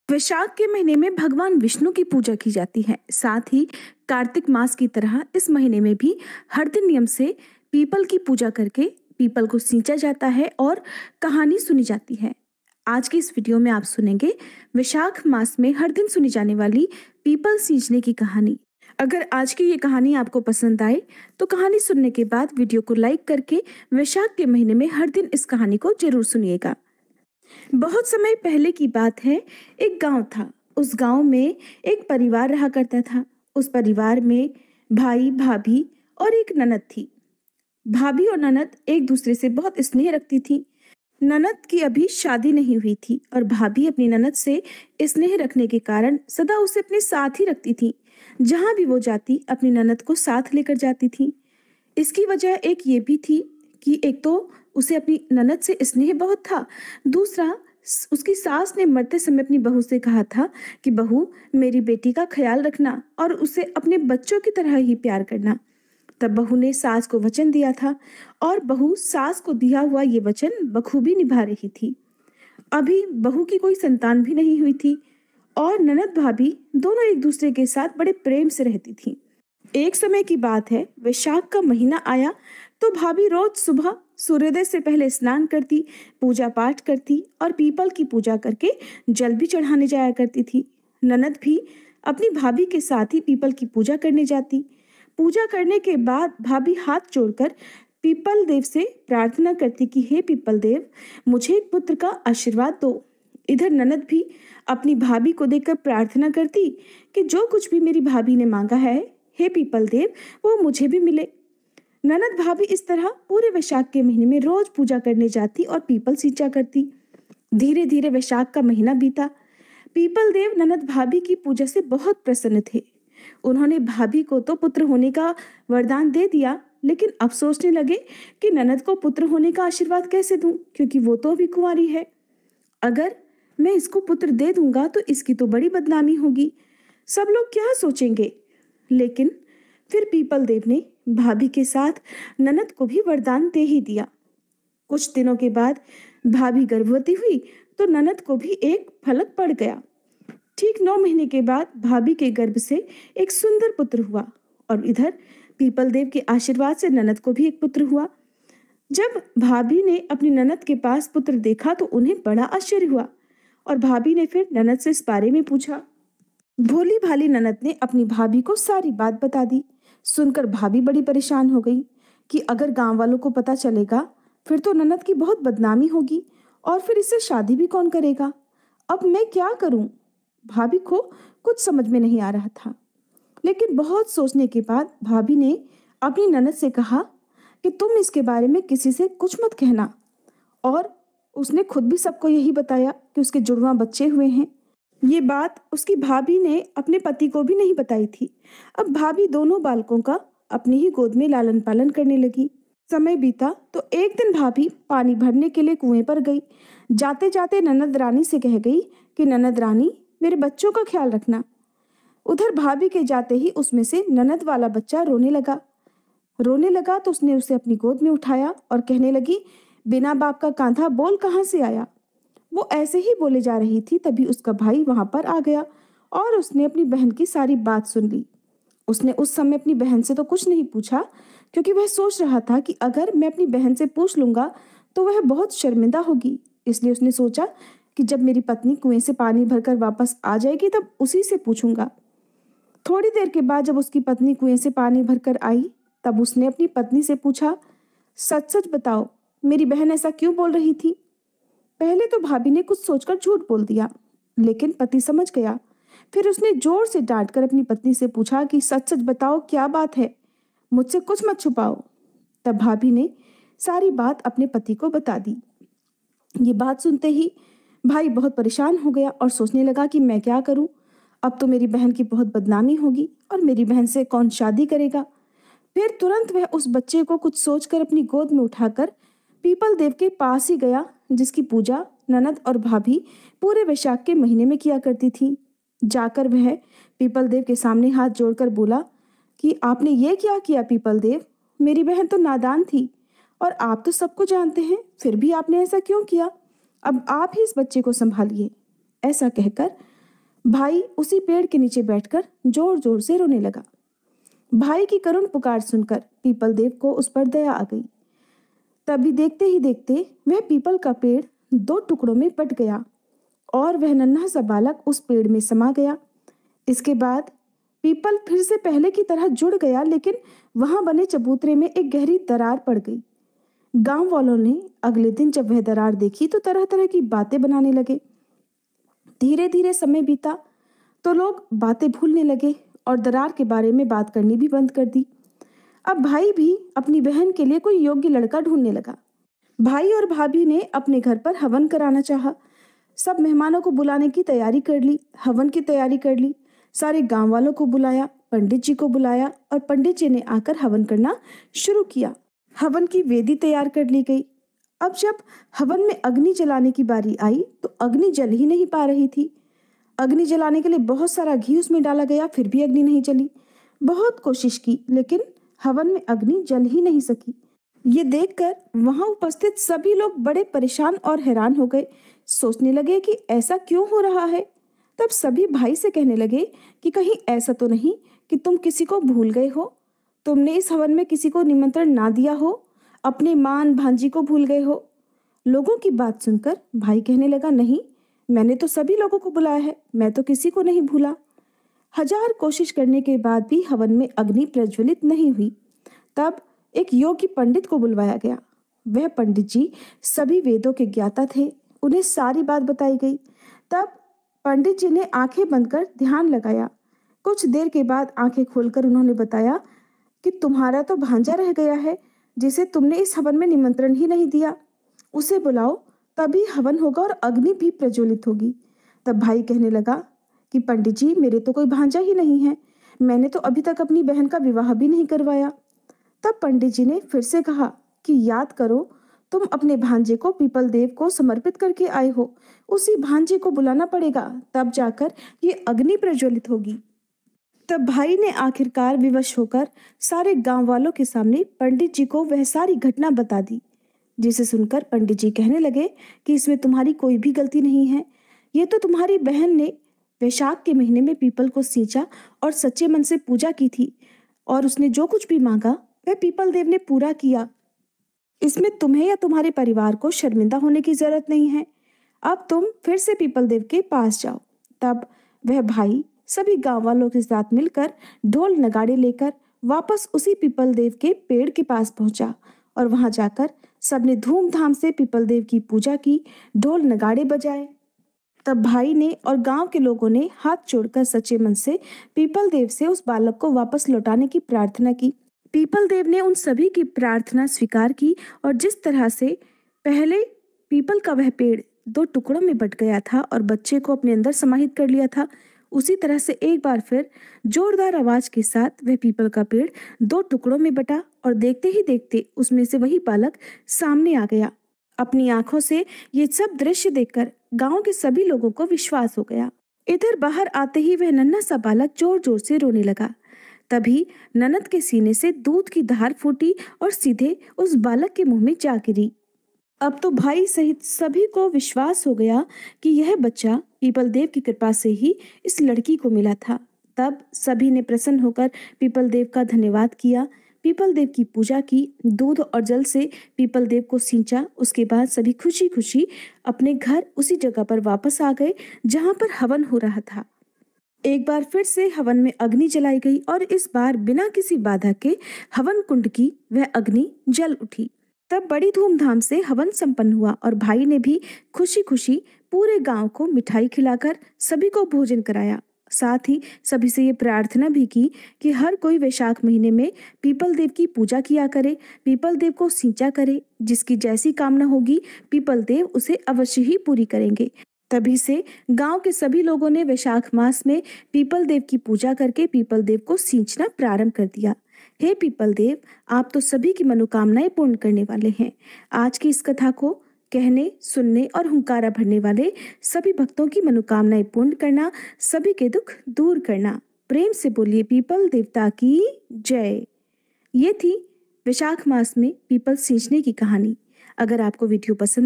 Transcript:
वैशाख के महीने में भगवान विष्णु की पूजा की जाती है। साथ ही कार्तिक मास की तरह इस महीने में भी हर दिन नियम से पीपल की पूजा करके पीपल को सींचा जाता है और कहानी सुनी जाती है। आज के इस वीडियो में आप सुनेंगे वैशाख मास में हर दिन सुनी जाने वाली पीपल सींचने की कहानी। अगर आज की ये कहानी आपको पसंद आए तो कहानी सुनने के बाद वीडियो को लाइक करके वैशाख के महीने में हर दिन इस कहानी को जरूर सुनिएगा। बहुत समय पहले की बात है। एक गांव था। उस गांव में एक परिवार रहा करता था। उस परिवार में भाई, भाभी और एक ननद थी। भाभी और ननद एक दूसरे से बहुत स्नेह रखती थी। ननद की अभी शादी नहीं हुई थी और भाभी अपनी ननद से स्नेह रखने के कारण सदा उसे अपने साथ ही रखती थी। जहां भी वो जाती अपनी ननद को साथ लेकर जाती थी। इसकी वजह एक ये भी थी कि एक तो उसे अपनी ननद से स्नेह बहुत था, दूसरा उसकी सास ने मरते समय अपनी बहू से कहा था कि बहू, मेरी बेटी का ख्याल रखना और उसे अपने बच्चों की तरह ही प्यार करना। तब बहू ने सास को वचन दिया था और बहू सास को दिया हुआ ये वचन बखूबी निभा रही थी। अभी बहू की कोई संतान भी नहीं हुई थी और ननद भाभी दोनों एक दूसरे के साथ बड़े प्रेम से रहती थी। एक समय की बात है, वैशाख का महीना आया तो भाभी रोज सुबह सूर्योदय से पहले स्नान करती, पूजा पाठ करती और पीपल की पूजा करके जल भी चढ़ाने जाया करती थी। ननद भी अपनी भाभी के साथ ही पीपल की पूजा करने जाती। पूजा करने के बाद भाभी हाथ जोड़कर पीपल देव से प्रार्थना करती कि हे पीपल देव, मुझे एक पुत्र का आशीर्वाद दो। इधर ननद भी अपनी भाभी को देखकर प्रार्थना करती कि जो कुछ भी मेरी भाभी ने मांगा है, हे पीपल देव, वो मुझे भी मिले। ननद भाभी इस तरह पूरे वैशाख के महीने में रोज पूजा करने जाती और पीपल सींचा करती। धीरे धीरे वैशाख का महीना बीता। पीपल देव ननद भाभी की पूजा से बहुत प्रसन्न थे। उन्होंने भाभी को तो पुत्र होने का वरदान दे दिया, लेकिन अब सोचने लगे कि ननद को पुत्र होने का आशीर्वाद कैसे दूं, क्योंकि वो तो अभी कुंवारी है। अगर मैं इसको पुत्र दे दूंगा तो इसकी तो बड़ी बदनामी होगी, सब लोग क्या सोचेंगे। लेकिन फिर पीपल देव ने भाभी के साथ ननद को भी वरदान दे ही दिया। कुछ दिनों के बाद भाभी गर्भवती हुई तो ननद को भी एक फलक पड़ गया। ठीक 9 महीने के बाद भाभी के गर्भ से एक सुंदर पुत्र हुआ और इधर पीपल देव के आशीर्वाद से ननद को भी एक पुत्र हुआ। जब भाभी ने अपनी ननद के पास पुत्र देखा तो उन्हें बड़ा आश्चर्य हुआ और भाभी ने फिर ननद से इस बारे में पूछा। भोली भाली ननद ने अपनी भाभी को सारी बात बता दी। सुनकर भाभी बड़ी परेशान हो गई कि अगर गांव वालों को पता चलेगा फिर तो ननद की बहुत बदनामी होगी और फिर इससे शादी भी कौन करेगा। अब मैं क्या करूं? भाभी को कुछ समझ में नहीं आ रहा था। लेकिन बहुत सोचने के बाद भाभी ने अपनी ननद से कहा कि तुम इसके बारे में किसी से कुछ मत कहना। और उसने खुद भी सबको यही बताया कि उसके जुड़वां बच्चे हुए हैं। ये बात उसकी भाभी ने अपने पति को भी नहीं बताई थी। अब भाभी दोनों बालकों का अपनी ही गोद में लालन पालन करने लगी। समय बीता तो एक दिन भाभी पानी भरने के लिए कुएं पर गई। जाते जाते ननद रानी से कह गई कि ननद रानी, मेरे बच्चों का ख्याल रखना। उधर भाभी के जाते ही उसमें से ननद वाला बच्चा रोने लगा तो उसने उसे अपनी गोद में उठाया और कहने लगी, बिना बाप का कांधा बोल कहाँ से आया। वो ऐसे ही बोले जा रही थी, तभी उसका भाई वहां पर आ गया और उसने अपनी बहन की सारी बात सुन ली। उसने उस समय अपनी बहन से तो कुछ नहीं पूछा, क्योंकि वह सोच रहा था कि अगर मैं अपनी बहन से पूछ लूंगा तो वह बहुत शर्मिंदा होगी। इसलिए उसने सोचा कि जब मेरी पत्नी कुएं से पानी भरकर वापस आ जाएगी तब उसी से पूछूंगा। थोड़ी देर के बाद जब उसकी पत्नी कुएं से पानी भरकर आई तब उसने अपनी पत्नी से पूछा, सच सच बताओ, मेरी बहन ऐसा क्यों बोल रही थी। पहले तो भाभी ने कुछ सोचकर झूठ बोल दिया, लेकिन पति समझ गया। फिर उसने जोर से डांटकर अपनी पत्नी से पूछा कि सच सच बताओ, क्या बात है, मुझसे कुछ मत छुपाओ। तब भाभी ने सारी बात अपने पति को बता दी। ये बात सुनते ही भाई बहुत परेशान हो गया और सोचने लगा कि मैं क्या करूं। अब तो मेरी बहन की बहुत बदनामी होगी और मेरी बहन से कौन शादी करेगा। फिर तुरंत वह उस बच्चे को कुछ सोचकर अपनी गोद में उठाकर पीपल देव के पास ही गया, जिसकी पूजा ननद और भाभी पूरे वैशाख के महीने में किया करती थी। जाकर वह पीपल देव के सामने हाथ जोड़कर बोला कि आपने ये क्या किया पीपल देव, मेरी बहन तो नादान थी और आप तो सबको जानते हैं, फिर भी आपने ऐसा क्यों किया। अब आप ही इस बच्चे को संभालिए। ऐसा कहकर भाई उसी पेड़ के नीचे बैठकर जोर जोर से रोने लगा। भाई की करुण पुकार सुनकर पीपल देव को उस पर दया आ गई। तभी देखते ही देखते वह पीपल का पेड़ दो टुकड़ों में बट गया और वह नन्हा सा बालक उस पेड़ में समा गया। इसके बाद पीपल फिर से पहले की तरह जुड़ गया, लेकिन वहां बने चबूतरे में एक गहरी दरार पड़ गई। गांव वालों ने अगले दिन जब वह दरार देखी तो तरह तरह की बातें बनाने लगे। धीरे धीरे समय बीता तो लोग बातें भूलने लगे और दरार के बारे में बात करनी भी बंद कर दी। अब भाई भी अपनी बहन के लिए कोई योग्य लड़का ढूंढने लगा। भाई और भाभी ने अपने घर पर हवन कराना चाहा। सब मेहमानों को बुलाने की तैयारी कर ली, हवन की तैयारी कर ली। सारे गांव वालों को बुलाया, पंडित जी को बुलाया और पंडित जी ने आकर हवन करना शुरू किया। हवन की वेदी तैयार कर ली गई। अब जब हवन में अग्नि जलाने की बारी आई तो अग्नि जल ही नहीं पा रही थी। अग्नि जलाने के लिए बहुत सारा घी उसमें डाला गया, फिर भी अग्नि नहीं जली। बहुत कोशिश की, लेकिन हवन में अग्नि जल ही नहीं सकी। ये देखकर वहां उपस्थित सभी लोग बड़े परेशान और हैरान हो गए। सोचने लगे कि ऐसा क्यों हो रहा है। तब सभी भाई से कहने लगे कि कहीं ऐसा तो नहीं कि तुम किसी को भूल गए हो, तुमने इस हवन में किसी को निमंत्रण ना दिया हो, अपने मान भांजी को भूल गए हो। लोगों की बात सुनकर भाई कहने लगा, नहीं, मैंने तो सभी लोगों को बुलाया है, मैं तो किसी को नहीं भूला। हजार कोशिश करने के बाद भी हवन में अग्नि प्रज्वलित नहीं हुई। तब एक योगी पंडित को बुलवाया गया। वह पंडित जी सभी वेदों के ज्ञाता थे। उन्हें सारी बात बताई गई। तब पंडित जी ने आंखें बंद कर ध्यान लगाया। कुछ देर के बाद आंखें खोलकर उन्होंने बताया कि तुम्हारा तो भांजा रह गया है, जिसे तुमने इस हवन में निमंत्रण ही नहीं दिया। उसे बुलाओ, तभी हवन होगा और अग्नि भी प्रज्वलित होगी। तब भाई कहने लगा कि पंडित जी, मेरे तो कोई भांजा ही नहीं है, मैंने तो अभी तक अपनी बहन का विवाह भी नहीं करवाया। तब पंडित जी ने फिर से कहा कि याद करो, तुम अपने भांजे को पीपल देव को समर्पित करके आए हो, उसी भांजे को बुलाना पड़ेगा, तब जाकर ये अग्नि प्रज्वलित होगी। तब भाई ने आखिरकार विवश होकर सारे गांव वालों के सामने पंडित जी को वह सारी घटना बता दी, जिसे सुनकर पंडित जी कहने लगे कि इसमें तुम्हारी कोई भी गलती नहीं है। ये तो तुम्हारी बहन ने वैशाख के महीने में पीपल को सींचा और सच्चे मन से पूजा की थी, और उसने जो कुछ भी मांगा वह पीपल देव ने पूरा किया। इसमें तुम्हें या तुम्हारे परिवार को शर्मिंदा होने की जरूरत नहीं है। अब तुम फिर से पीपल देव के पास जाओ। तब वह भाई सभी गांव वालों के साथ मिलकर ढोल नगाड़े लेकर वापस उसी पीपल देव के पेड़ के पास पहुंचा और वहां जाकर सबने धूमधाम से पीपल देव की पूजा की, ढोल नगाड़े बजाए। तब भाई ने और गांव के लोगों ने हाथ जोड़कर सच्चे मन से पीपल देव से उस बालक को वापस लौटाने की प्रार्थना की। पीपल देव ने उन सभी की प्रार्थना स्वीकार की और जिस तरह से पहले पीपल का वह पेड़ दो टुकड़ों में बट गया था और बच्चे को अपने अंदर समाहित कर लिया था, उसी तरह से एक बार फिर जोरदार आवाज के साथ वह पीपल का पेड़ दो टुकड़ों में बटा और देखते ही देखते उसमें से वही बालक सामने आ गया। अपनी आंखों से ये सब दृश्य देखकर गांव के सभी लोगों को विश्वास हो गया। इधर बाहर आते ही वह नन्हा सा बालक जोर जोर से रोने लगा। तभी ननद के सीने से दूध की धार फूटी और सीधे उस बालक के मुंह में जा गिरी। अब तो भाई सहित सभी को विश्वास हो गया कि यह बच्चा पीपल देव की कृपा से ही इस लड़की को मिला था। तब सभी ने प्रसन्न होकर पीपल देव का धन्यवाद किया, पीपल देव की पूजा की, दूध और जल से पीपल देव को सींचा। उसके बाद सभी खुशी खुशी अपने घर उसी जगह पर वापस आ गए जहां पर हवन हो रहा था। एक बार फिर से हवन में अग्नि जलाई गई और इस बार बिना किसी बाधा के हवन कुंड की वह अग्नि जल उठी। तब बड़ी धूमधाम से हवन संपन्न हुआ और भाई ने भी खुशी खुशी पूरे गांव को मिठाई खिलाकर सभी को भोजन कराया। साथ ही सभी से ये प्रार्थना भी की कि हर कोई वैशाख महीने में पीपल देव की पूजा किया करे, पीपल देव को सींचा करे। जिसकी जैसी कामना होगी पीपल देव उसे अवश्य ही पूरी करेंगे। तभी से गांव के सभी लोगों ने वैशाख मास में पीपल देव की पूजा करके पीपल देव को सींचना प्रारंभ कर दिया। हे पीपल देव, आप तो सभी की मनोकामनाएं पूर्ण करने वाले हैं। आज की इस कथा को कहने, सुनने और हुंकारा भरने वाले सभी भक्तों की मनोकामनाएं पूर्ण करना, सभी के दुख दूर करना। प्रेम से बोलिए पीपल देवता की जय। ये थी वैशाख मास में पीपल सींचने की कहानी। अगर आपको वीडियो पसंद